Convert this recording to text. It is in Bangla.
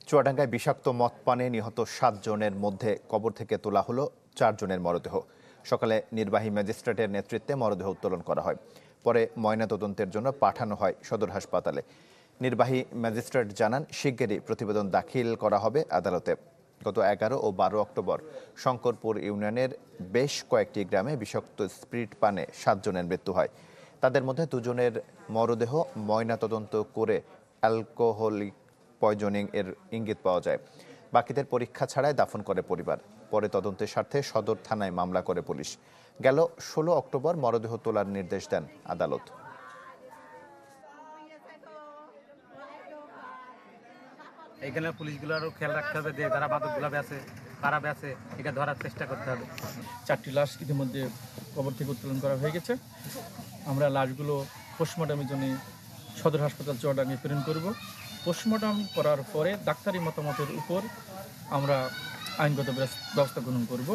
চুয়াডাঙ্গায় বিষাক্ত মদ পানে নিহত ৭ জনের মধ্যে কবর থেকে তোলা হলো ৪ জনের মরদেহ। সকালে নির্বাহী ম্যাজিস্ট্রেটের নেতৃত্বে মরদেহ উত্তোলন করা হয়। পরে ময়নাতদন্তের জন্য পাঠানো হয় সদর হাসপাতালে। নির্বাহী ম্যাজিস্ট্রেট জানান, শিগগিরই প্রতিবেদন দাখিল করা হবে আদালতে। গত ১১ ও ১২ অক্টোবর শঙ্করপুর ইউনিয়নের বেশ কয়েকটি গ্রামে বিষাক্ত স্পিরিট পানে ৭ জনের মৃত্যু হয়। তাদের মধ্যে ২ জনের মরদেহ ময়নাতদন্ত করে অ্যালকোহলিক পয়জনিং এর ইঙ্গিত পাওয়া যায়। বাকিদের পরীক্ষা ছাড়াই দাফন করে পরিবার। পরে তদন্তের স্বার্থে সদর থানায় মামলা করে পুলিশ। গেল ১৬ অক্টোবর মরদেহ তোলার নির্দেশ দেন আদালত। এখানে পুলিশগুলোরও খেয়াল রাখতে হবে যে যারা মাদকগুলো বেচে কারা বেচে এটা ধরার চেষ্টা করতে হবে। 4টি লাশ ইতিমধ্যে কবর থেকে উত্তোলন করা হয়ে গেছে। আমরা লাশগুলো পোস্টমর্টমের জন্য সদর হাসপাতাল চুয়াডাঙ্গায় প্রেরণ করব। পোস্টমর্টম করার পরে ডাক্তারি মতামতের উপর আমরা আইনগত ব্যবস্থা গ্রহণ করব।